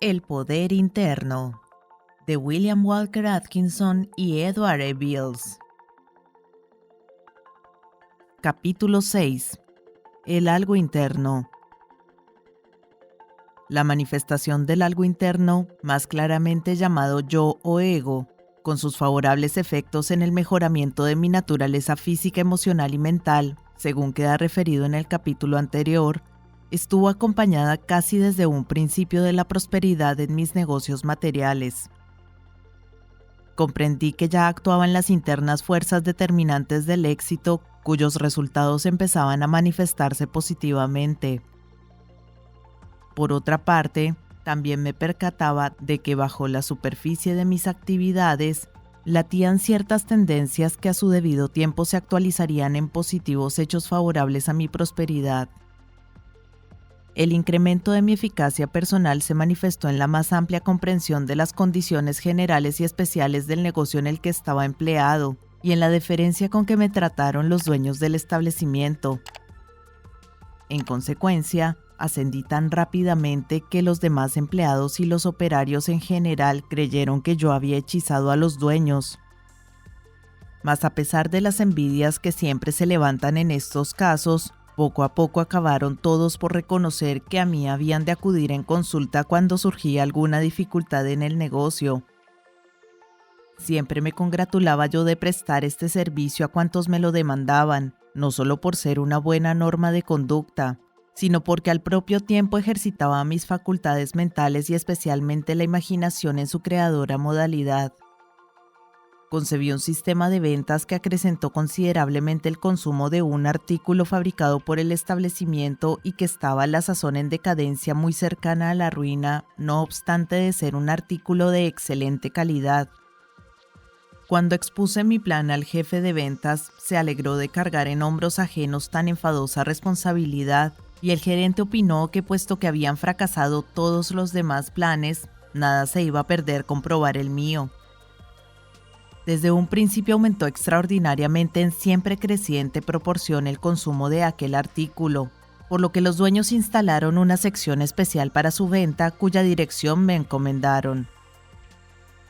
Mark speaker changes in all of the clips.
Speaker 1: El poder interno, de William Walker Atkinson y Edward E. Beals. Capítulo 6. El algo interno. La manifestación del algo interno, más claramente llamado yo o ego, con sus favorables efectos en el mejoramiento de mi naturaleza física, emocional y mental, según queda referido en el capítulo anterior, estuvo acompañada casi desde un principio de la prosperidad en mis negocios materiales. Comprendí que ya actuaban las internas fuerzas determinantes del éxito, cuyos resultados empezaban a manifestarse positivamente. Por otra parte, también me percataba de que bajo la superficie de mis actividades latían ciertas tendencias que a su debido tiempo se actualizarían en positivos hechos favorables a mi prosperidad. El incremento de mi eficacia personal se manifestó en la más amplia comprensión de las condiciones generales y especiales del negocio en el que estaba empleado y en la deferencia con que me trataron los dueños del establecimiento. En consecuencia, ascendí tan rápidamente que los demás empleados y los operarios en general creyeron que yo había hechizado a los dueños. Mas a pesar de las envidias que siempre se levantan en estos casos, poco a poco acabaron todos por reconocer que a mí habían de acudir en consulta cuando surgía alguna dificultad en el negocio. Siempre me congratulaba yo de prestar este servicio a cuantos me lo demandaban, no solo por ser una buena norma de conducta, sino porque al propio tiempo ejercitaba mis facultades mentales y especialmente la imaginación en su creadora modalidad. Concebí un sistema de ventas que acrecentó considerablemente el consumo de un artículo fabricado por el establecimiento y que estaba a la sazón en decadencia muy cercana a la ruina, no obstante de ser un artículo de excelente calidad. Cuando expuse mi plan al jefe de ventas, se alegró de cargar en hombros ajenos tan enfadosa responsabilidad, y el gerente opinó que puesto que habían fracasado todos los demás planes, nada se iba a perder con probar el mío. Desde un principio aumentó extraordinariamente en siempre creciente proporción el consumo de aquel artículo, por lo que los dueños instalaron una sección especial para su venta cuya dirección me encomendaron.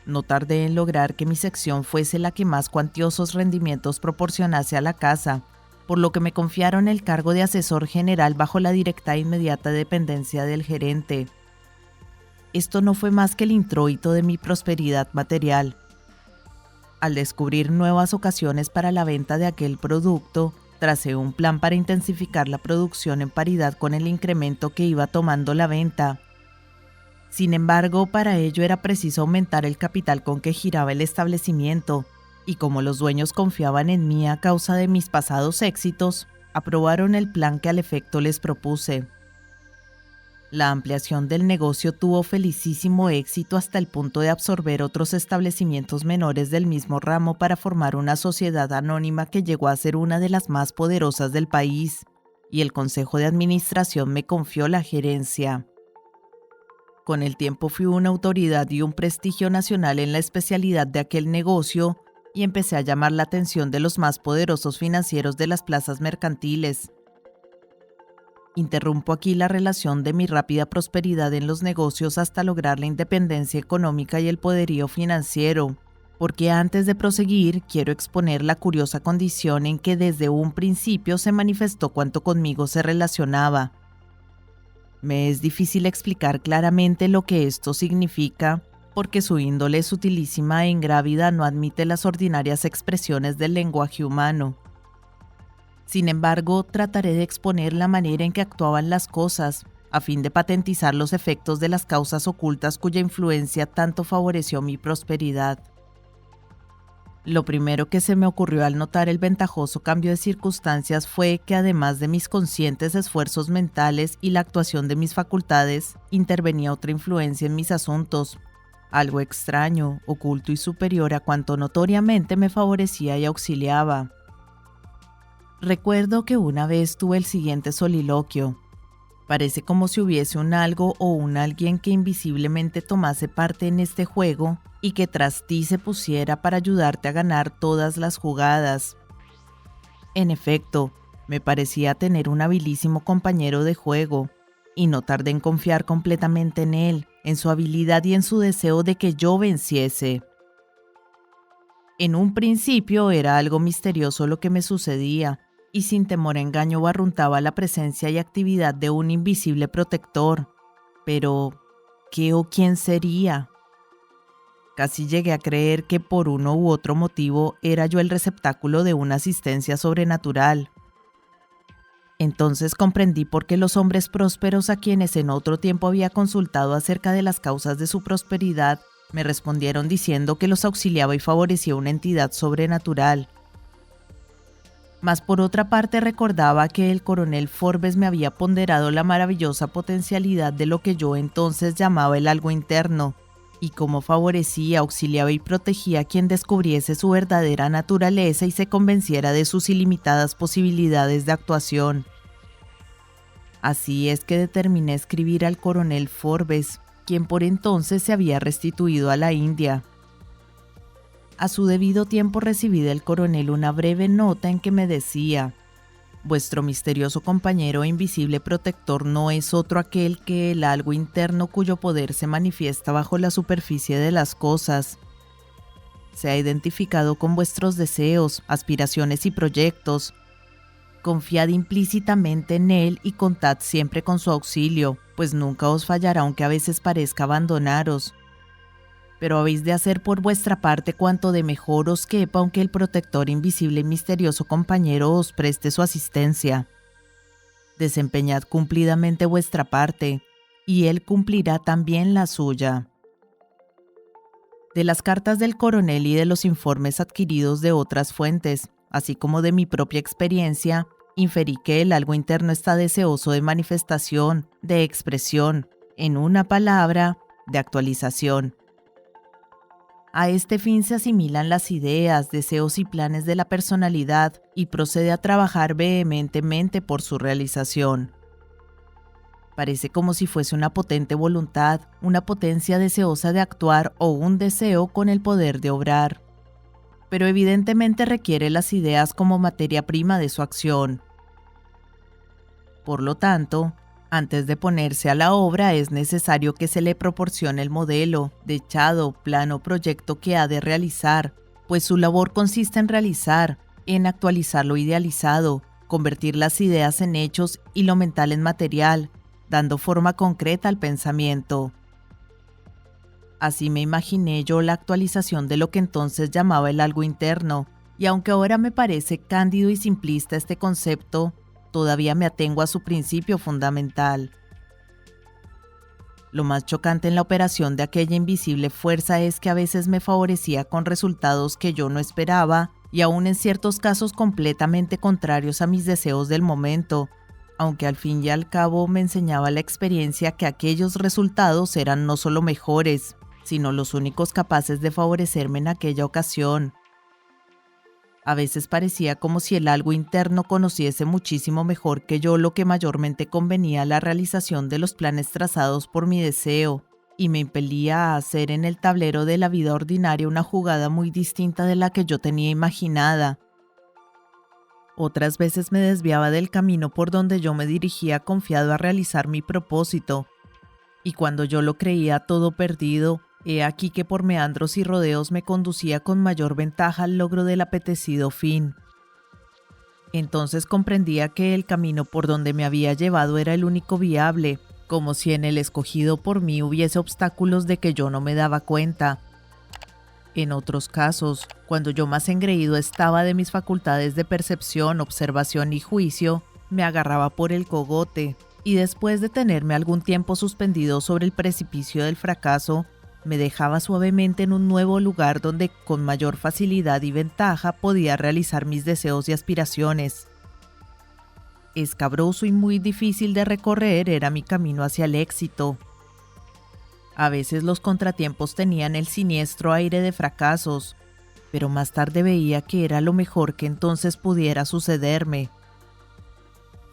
Speaker 1: No tardé en lograr que mi sección fuese la que más cuantiosos rendimientos proporcionase a la casa, por lo que me confiaron el cargo de asesor general bajo la directa e inmediata dependencia del gerente. Esto no fue más que el introito de mi prosperidad material. Al descubrir nuevas ocasiones para la venta de aquel producto, tracé un plan para intensificar la producción en paridad con el incremento que iba tomando la venta. Sin embargo, para ello era preciso aumentar el capital con que giraba el establecimiento, y como los dueños confiaban en mí a causa de mis pasados éxitos, aprobaron el plan que al efecto les propuse. La ampliación del negocio tuvo felicísimo éxito hasta el punto de absorber otros establecimientos menores del mismo ramo para formar una sociedad anónima que llegó a ser una de las más poderosas del país, y el Consejo de Administración me confió la gerencia. Con el tiempo fui una autoridad y un prestigio nacional en la especialidad de aquel negocio y empecé a llamar la atención de los más poderosos financieros de las plazas mercantiles. Interrumpo aquí la relación de mi rápida prosperidad en los negocios hasta lograr la independencia económica y el poderío financiero, porque antes de proseguir quiero exponer la curiosa condición en que desde un principio se manifestó cuanto conmigo se relacionaba. Me es difícil explicar claramente lo que esto significa, porque su índole sutilísima e ingrávida no admite las ordinarias expresiones del lenguaje humano. Sin embargo, trataré de exponer la manera en que actuaban las cosas, a fin de patentizar los efectos de las causas ocultas cuya influencia tanto favoreció mi prosperidad. Lo primero que se me ocurrió al notar el ventajoso cambio de circunstancias fue que, además de mis conscientes esfuerzos mentales y la actuación de mis facultades, intervenía otra influencia en mis asuntos, algo extraño, oculto y superior a cuanto notoriamente me favorecía y auxiliaba. Recuerdo que una vez tuve el siguiente soliloquio. Parece como si hubiese un algo o un alguien que invisiblemente tomase parte en este juego y que tras ti se pusiera para ayudarte a ganar todas las jugadas. En efecto, me parecía tener un habilísimo compañero de juego, y no tardé en confiar completamente en él, en su habilidad y en su deseo de que yo venciese. En un principio era algo misterioso lo que me sucedía, y sin temor a engaño barruntaba la presencia y actividad de un invisible protector. Pero, ¿qué o quién sería? Casi llegué a creer que por uno u otro motivo era yo el receptáculo de una asistencia sobrenatural. Entonces comprendí por qué los hombres prósperos a quienes en otro tiempo había consultado acerca de las causas de su prosperidad me respondieron diciendo que los auxiliaba y favorecía una entidad sobrenatural. Mas por otra parte recordaba que el coronel Forbes me había ponderado la maravillosa potencialidad de lo que yo entonces llamaba el algo interno, y cómo favorecía, auxiliaba y protegía a quien descubriese su verdadera naturaleza y se convenciera de sus ilimitadas posibilidades de actuación. Así es que determiné escribir al coronel Forbes, quien por entonces se había restituido a la India. A su debido tiempo recibí del coronel una breve nota en que me decía: «Vuestro misterioso compañero e invisible protector no es otro aquel que el algo interno cuyo poder se manifiesta bajo la superficie de las cosas. Se ha identificado con vuestros deseos, aspiraciones y proyectos. Confiad implícitamente en él y contad siempre con su auxilio, pues nunca os fallará aunque a veces parezca abandonaros. Pero habéis de hacer por vuestra parte cuanto de mejor os quepa, aunque el protector invisible y misterioso compañero os preste su asistencia. Desempeñad cumplidamente vuestra parte, y él cumplirá también la suya». De las cartas del coronel y de los informes adquiridos de otras fuentes, así como de mi propia experiencia, inferí que el algo interno está deseoso de manifestación, de expresión, en una palabra, de actualización. A este fin se asimilan las ideas, deseos y planes de la personalidad y procede a trabajar vehementemente por su realización. Parece como si fuese una potente voluntad, una potencia deseosa de actuar o un deseo con el poder de obrar. Pero evidentemente requiere las ideas como materia prima de su acción. Por lo tanto, antes de ponerse a la obra es necesario que se le proporcione el modelo, dechado, plan o proyecto que ha de realizar, pues su labor consiste en realizar, en actualizar lo idealizado, convertir las ideas en hechos y lo mental en material, dando forma concreta al pensamiento. Así me imaginé yo la actualización de lo que entonces llamaba el algo interno, y aunque ahora me parece cándido y simplista este concepto, todavía me atengo a su principio fundamental. Lo más chocante en la operación de aquella invisible fuerza es que a veces me favorecía con resultados que yo no esperaba y aún en ciertos casos completamente contrarios a mis deseos del momento, aunque al fin y al cabo me enseñaba la experiencia que aquellos resultados eran no solo mejores, sino los únicos capaces de favorecerme en aquella ocasión. A veces parecía como si el algo interno conociese muchísimo mejor que yo lo que mayormente convenía a la realización de los planes trazados por mi deseo, y me impelía a hacer en el tablero de la vida ordinaria una jugada muy distinta de la que yo tenía imaginada. Otras veces me desviaba del camino por donde yo me dirigía confiado a realizar mi propósito, y cuando yo lo creía todo perdido, he aquí que por meandros y rodeos me conducía con mayor ventaja al logro del apetecido fin. Entonces comprendía que el camino por donde me había llevado era el único viable, como si en el escogido por mí hubiese obstáculos de que yo no me daba cuenta. En otros casos, cuando yo más engreído estaba de mis facultades de percepción, observación y juicio, me agarraba por el cogote, y después de tenerme algún tiempo suspendido sobre el precipicio del fracaso, me dejaba suavemente en un nuevo lugar donde con mayor facilidad y ventaja podía realizar mis deseos y aspiraciones. Escabroso y muy difícil de recorrer era mi camino hacia el éxito. A veces los contratiempos tenían el siniestro aire de fracasos, pero más tarde veía que era lo mejor que entonces pudiera sucederme.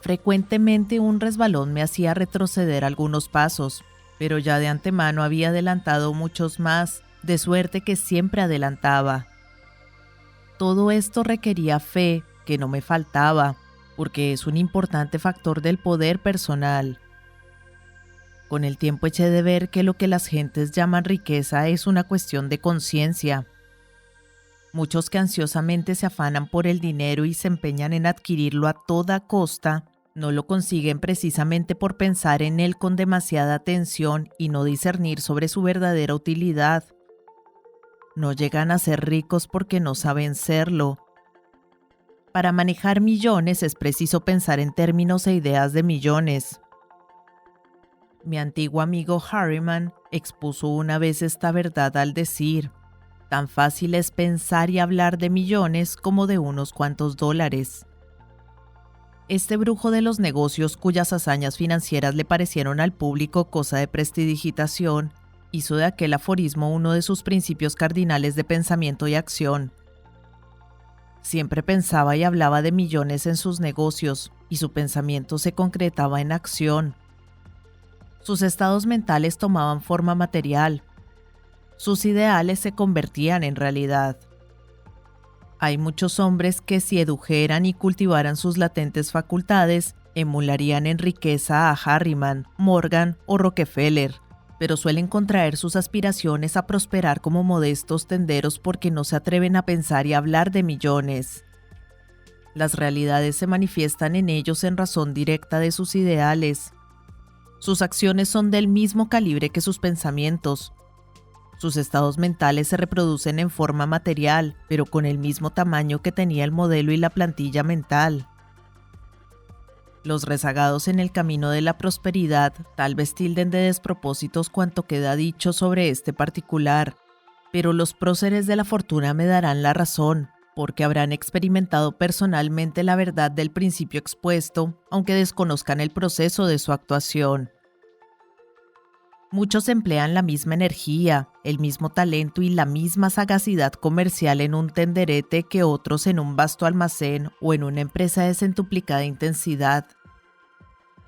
Speaker 1: Frecuentemente un resbalón me hacía retroceder algunos pasos, pero ya de antemano había adelantado muchos más, de suerte que siempre adelantaba. Todo esto requería fe, que no me faltaba, porque es un importante factor del poder personal. Con el tiempo eché de ver que lo que las gentes llaman riqueza es una cuestión de conciencia. Muchos que ansiosamente se afanan por el dinero y se empeñan en adquirirlo a toda costa, no lo consiguen precisamente por pensar en él con demasiada atención y no discernir sobre su verdadera utilidad. No llegan a ser ricos porque no saben serlo. Para manejar millones es preciso pensar en términos e ideas de millones. Mi antiguo amigo Harriman expuso una vez esta verdad al decir: tan fácil es pensar y hablar de millones como de unos cuantos dólares. Este brujo de los negocios, cuyas hazañas financieras le parecieron al público cosa de prestidigitación, hizo de aquel aforismo uno de sus principios cardinales de pensamiento y acción. Siempre pensaba y hablaba de millones en sus negocios, y su pensamiento se concretaba en acción. Sus estados mentales tomaban forma material. Sus ideales se convertían en realidad. Hay muchos hombres que, si edujeran y cultivaran sus latentes facultades, emularían en riqueza a Harriman, Morgan o Rockefeller, pero suelen contraer sus aspiraciones a prosperar como modestos tenderos porque no se atreven a pensar y hablar de millones. Las realidades se manifiestan en ellos en razón directa de sus ideales. Sus acciones son del mismo calibre que sus pensamientos. Sus estados mentales se reproducen en forma material, pero con el mismo tamaño que tenía el modelo y la plantilla mental. Los rezagados en el camino de la prosperidad tal vez tilden de despropósitos cuanto queda dicho sobre este particular, pero los próceres de la fortuna me darán la razón, porque habrán experimentado personalmente la verdad del principio expuesto, aunque desconozcan el proceso de su actuación. Muchos emplean la misma energía, el mismo talento y la misma sagacidad comercial en un tenderete que otros en un vasto almacén o en una empresa de centuplicada intensidad.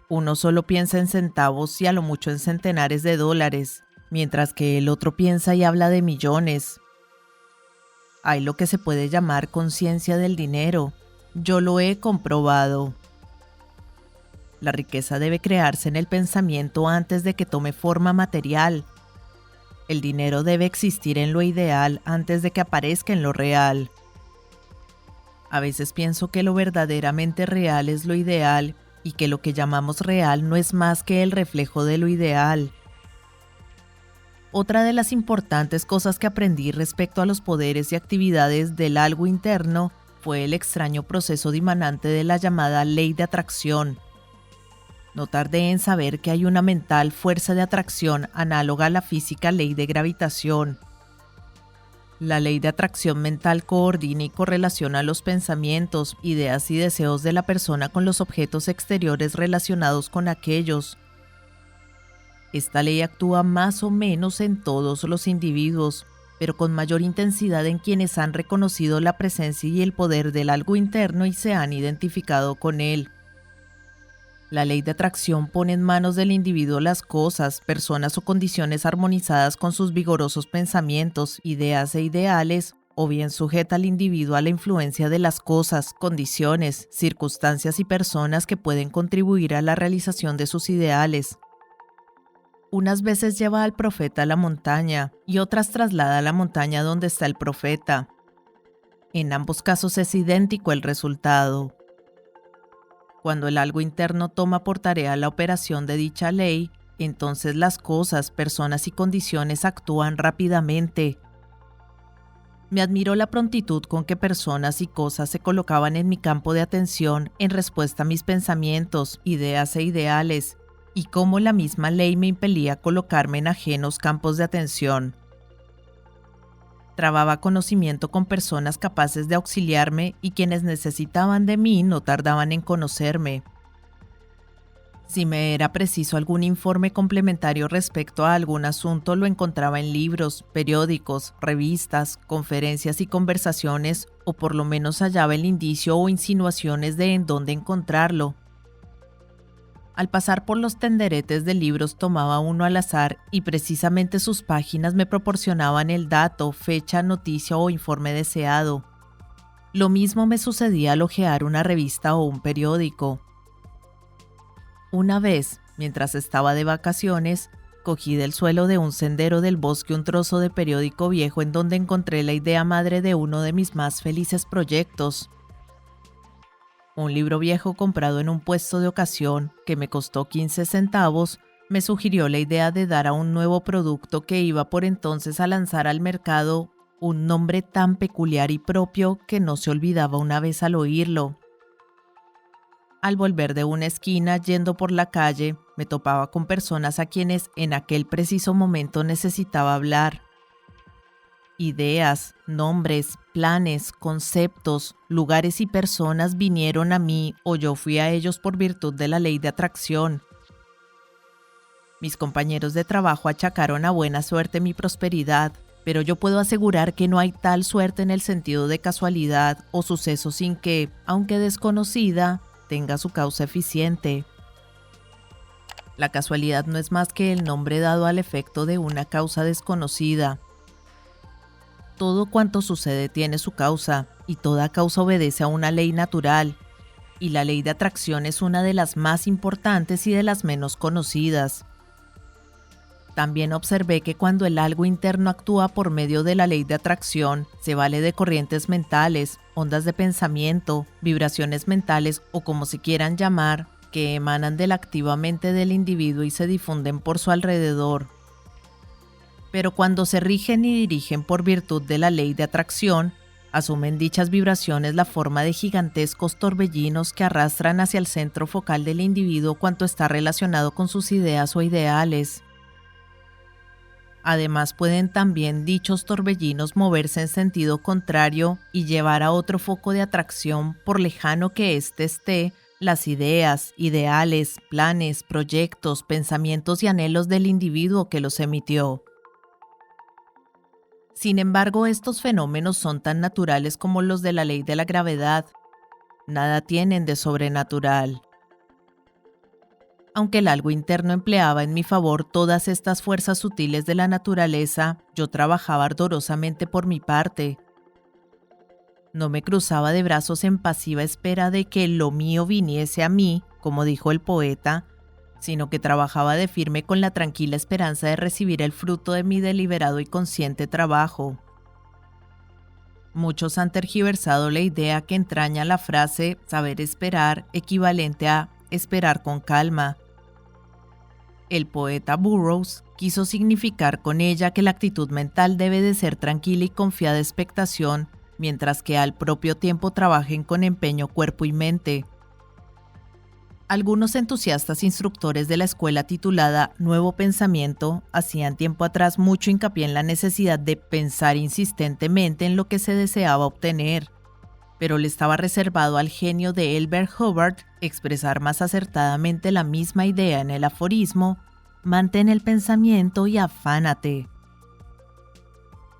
Speaker 1: Uno solo piensa en centavos y a lo mucho en centenares de dólares, mientras que el otro piensa y habla de millones. Hay lo que se puede llamar conciencia del dinero. Yo lo he comprobado. La riqueza debe crearse en el pensamiento antes de que tome forma material. El dinero debe existir en lo ideal antes de que aparezca en lo real. A veces pienso que lo verdaderamente real es lo ideal y que lo que llamamos real no es más que el reflejo de lo ideal. Otra de las importantes cosas que aprendí respecto a los poderes y actividades del algo interno fue el extraño proceso dimanante de la llamada ley de atracción. No tardé en saber que hay una mental fuerza de atracción análoga a la física ley de gravitación. La ley de atracción mental coordina y correlaciona los pensamientos, ideas y deseos de la persona con los objetos exteriores relacionados con aquellos. Esta ley actúa más o menos en todos los individuos, pero con mayor intensidad en quienes han reconocido la presencia y el poder del algo interno y se han identificado con él. La ley de atracción pone en manos del individuo las cosas, personas o condiciones armonizadas con sus vigorosos pensamientos, ideas e ideales, o bien sujeta al individuo a la influencia de las cosas, condiciones, circunstancias y personas que pueden contribuir a la realización de sus ideales. Unas veces lleva al profeta a la montaña y otras traslada a la montaña donde está el profeta. En ambos casos es idéntico el resultado. Cuando el algo interno toma por tarea la operación de dicha ley, entonces las cosas, personas y condiciones actúan rápidamente. Me admiró la prontitud con que personas y cosas se colocaban en mi campo de atención en respuesta a mis pensamientos, ideas e ideales, y cómo la misma ley me impelía a colocarme en ajenos campos de atención. Trababa conocimiento con personas capaces de auxiliarme y quienes necesitaban de mí no tardaban en conocerme. Si me era preciso algún informe complementario respecto a algún asunto, lo encontraba en libros, periódicos, revistas, conferencias y conversaciones, o por lo menos hallaba el indicio o insinuaciones de en dónde encontrarlo. Al pasar por los tenderetes de libros tomaba uno al azar y precisamente sus páginas me proporcionaban el dato, fecha, noticia o informe deseado. Lo mismo me sucedía al hojear una revista o un periódico. Una vez, Mientras estaba de vacaciones, cogí del suelo de un sendero del bosque un trozo de periódico viejo en donde encontré la idea madre de uno de mis más felices proyectos. Un libro viejo comprado en un puesto de ocasión, que me costó 15 centavos, me sugirió la idea de dar a un nuevo producto que iba por entonces a lanzar al mercado un nombre tan peculiar y propio que no se olvidaba una vez al oírlo. Al volver de una esquina yendo por la calle, me topaba con personas a quienes en aquel preciso momento necesitaba hablar. Ideas, nombres, planes, conceptos, lugares y personas vinieron a mí o yo fui a ellos por virtud de la ley de atracción. Mis compañeros de trabajo achacaron a buena suerte mi prosperidad, pero yo puedo asegurar que no hay tal suerte en el sentido de casualidad o suceso sin que, aunque desconocida, tenga su causa eficiente. La casualidad no es más que el nombre dado al efecto de una causa desconocida. Todo cuanto sucede tiene su causa, y toda causa obedece a una ley natural, y la ley de atracción es una de las más importantes y de las menos conocidas. También observé que cuando el algo interno actúa por medio de la ley de atracción, se vale de corrientes mentales, ondas de pensamiento, vibraciones mentales o como se quieran llamar, que emanan de la activa mente del individuo y se difunden por su alrededor. Pero cuando se rigen y dirigen por virtud de la ley de atracción, asumen dichas vibraciones la forma de gigantescos torbellinos que arrastran hacia el centro focal del individuo cuanto está relacionado con sus ideas o ideales. Además, pueden también dichos torbellinos moverse en sentido contrario y llevar a otro foco de atracción, por lejano que éste esté, las ideas, ideales, planes, proyectos, pensamientos y anhelos del individuo que los emitió. Sin embargo, estos fenómenos son tan naturales como los de la ley de la gravedad. Nada tienen de sobrenatural. Aunque el algo interno empleaba en mi favor todas estas fuerzas sutiles de la naturaleza, yo trabajaba ardorosamente por mi parte. No me cruzaba de brazos en pasiva espera de que lo mío viniese a mí, como dijo el poeta, sino que trabajaba de firme con la tranquila esperanza de recibir el fruto de mi deliberado y consciente trabajo. Muchos han tergiversado la idea que entraña la frase saber esperar, equivalente a esperar con calma. El poeta Burroughs quiso significar con ella que la actitud mental debe de ser tranquila y confiada expectación, mientras que al propio tiempo trabajen con empeño cuerpo y mente. Algunos entusiastas instructores de la escuela titulada Nuevo Pensamiento hacían tiempo atrás mucho hincapié en la necesidad de pensar insistentemente en lo que se deseaba obtener, pero le estaba reservado al genio de Elbert Hubbard expresar más acertadamente la misma idea en el aforismo «Mantén el pensamiento y afánate».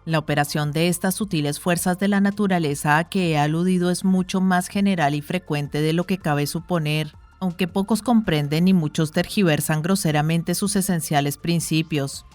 Speaker 1: La operación de estas sutiles fuerzas de la naturaleza a que he aludido es mucho más general y frecuente de lo que cabe suponer, aunque pocos comprenden y muchos tergiversan groseramente sus esenciales principios.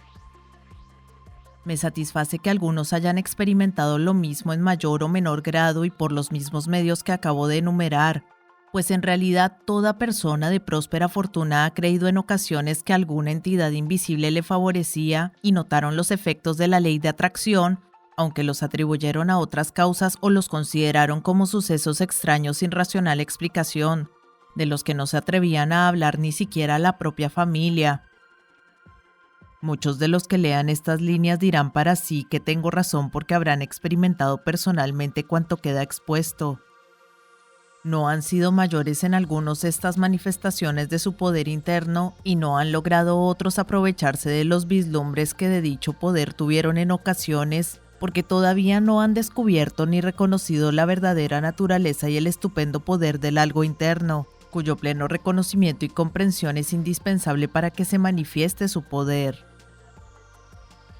Speaker 1: Me satisface que algunos hayan experimentado lo mismo en mayor o menor grado y por los mismos medios que acabo de enumerar, pues en realidad toda persona de próspera fortuna ha creído en ocasiones que alguna entidad invisible le favorecía y notaron los efectos de la ley de atracción, aunque los atribuyeron a otras causas o los consideraron como sucesos extraños sin racional explicación, de los que no se atrevían a hablar ni siquiera a la propia familia. Muchos de los que lean estas líneas dirán para sí que tengo razón porque habrán experimentado personalmente cuanto queda expuesto. No han sido mayores en algunos estas manifestaciones de su poder interno y no han logrado otros aprovecharse de los vislumbres que de dicho poder tuvieron en ocasiones porque todavía no han descubierto ni reconocido la verdadera naturaleza y el estupendo poder del algo interno, cuyo pleno reconocimiento y comprensión es indispensable para que se manifieste su poder.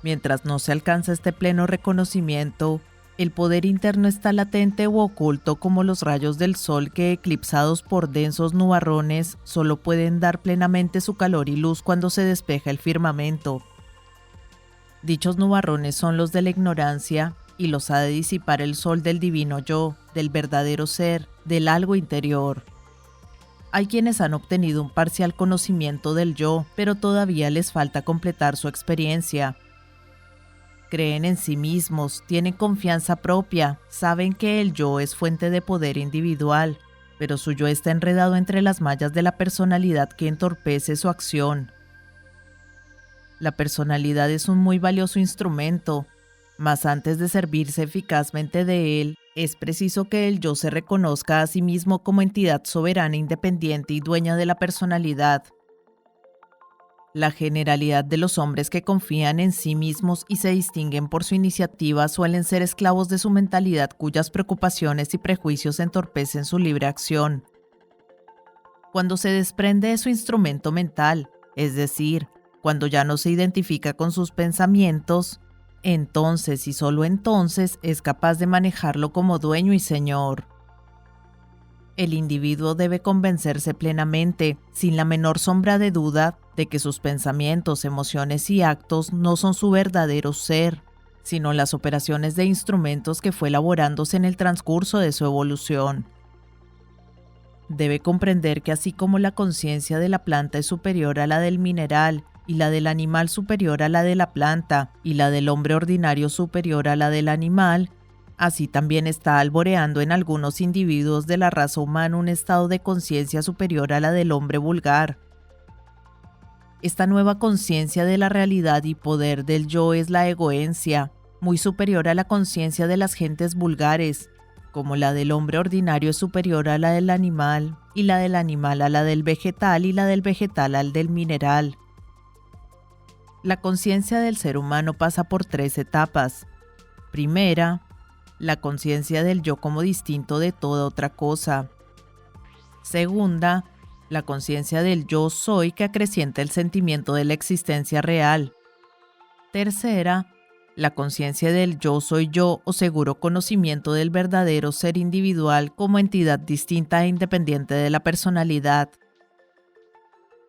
Speaker 1: Mientras no se alcanza este pleno reconocimiento, el poder interno está latente u oculto como los rayos del sol que, eclipsados por densos nubarrones, solo pueden dar plenamente su calor y luz cuando se despeja el firmamento. Dichos nubarrones son los de la ignorancia y los ha de disipar el sol del divino yo, del verdadero ser, del algo interior. Hay quienes han obtenido un parcial conocimiento del yo, pero todavía les falta completar su experiencia. Creen en sí mismos, tienen confianza propia, saben que el yo es fuente de poder individual, pero su yo está enredado entre las mallas de la personalidad que entorpece su acción. La personalidad es un muy valioso instrumento, mas antes de servirse eficazmente de él, es preciso que el yo se reconozca a sí mismo como entidad soberana, independiente y dueña de la personalidad. La generalidad de los hombres que confían en sí mismos y se distinguen por su iniciativa suelen ser esclavos de su mentalidad cuyas preocupaciones y prejuicios entorpecen su libre acción. Cuando se desprende de su instrumento mental, es decir, cuando ya no se identifica con sus pensamientos, entonces y solo entonces es capaz de manejarlo como dueño y señor. El individuo debe convencerse plenamente, sin la menor sombra de duda, de que sus pensamientos, emociones y actos no son su verdadero ser, sino las operaciones de instrumentos que fue elaborándose en el transcurso de su evolución. Debe comprender que así como la conciencia de la planta es superior a la del mineral, y la del animal superior a la de la planta, y la del hombre ordinario superior a la del animal, así también está alboreando en algunos individuos de la raza humana un estado de conciencia superior a la del hombre vulgar. Esta nueva conciencia de la realidad y poder del yo es la egoencia, muy superior a la conciencia de las gentes vulgares, como la del hombre ordinario es superior a la del animal, y la del animal a la del vegetal, y la del vegetal al del mineral. La conciencia del ser humano pasa por 3 etapas. Primera, la conciencia del yo como distinto de toda otra cosa. Segunda, la conciencia del yo soy que acrecienta el sentimiento de la existencia real. Tercera, la conciencia del yo soy yo o seguro conocimiento del verdadero ser individual como entidad distinta e independiente de la personalidad.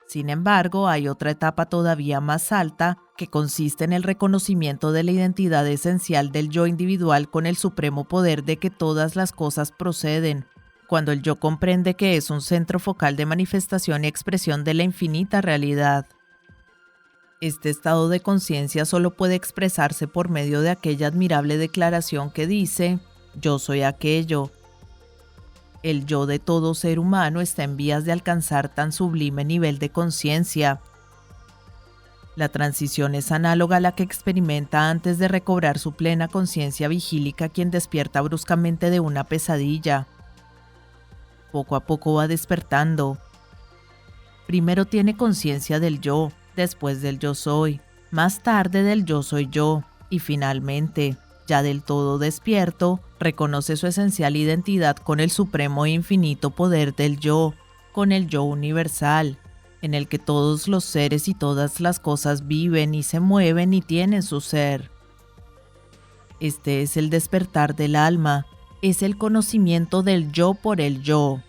Speaker 1: Sin embargo, hay otra etapa todavía más alta que consiste en el reconocimiento de la identidad esencial del yo individual con el supremo poder de que todas las cosas proceden, cuando el yo comprende que es un centro focal de manifestación y expresión de la infinita realidad. Este estado de conciencia solo puede expresarse por medio de aquella admirable declaración que dice: yo soy aquello. El yo de todo ser humano está en vías de alcanzar tan sublime nivel de conciencia. La transición es análoga a la que experimenta antes de recobrar su plena conciencia vigílica quien despierta bruscamente de una pesadilla. Poco a poco va despertando. Primero tiene conciencia del yo, después del yo soy, más tarde del yo soy yo, y finalmente, ya del todo despierto, reconoce su esencial identidad con el supremo e infinito poder del yo, con el yo universal, en el que todos los seres y todas las cosas viven y se mueven y tienen su ser. Este es el despertar del alma, es el conocimiento del yo por el yo.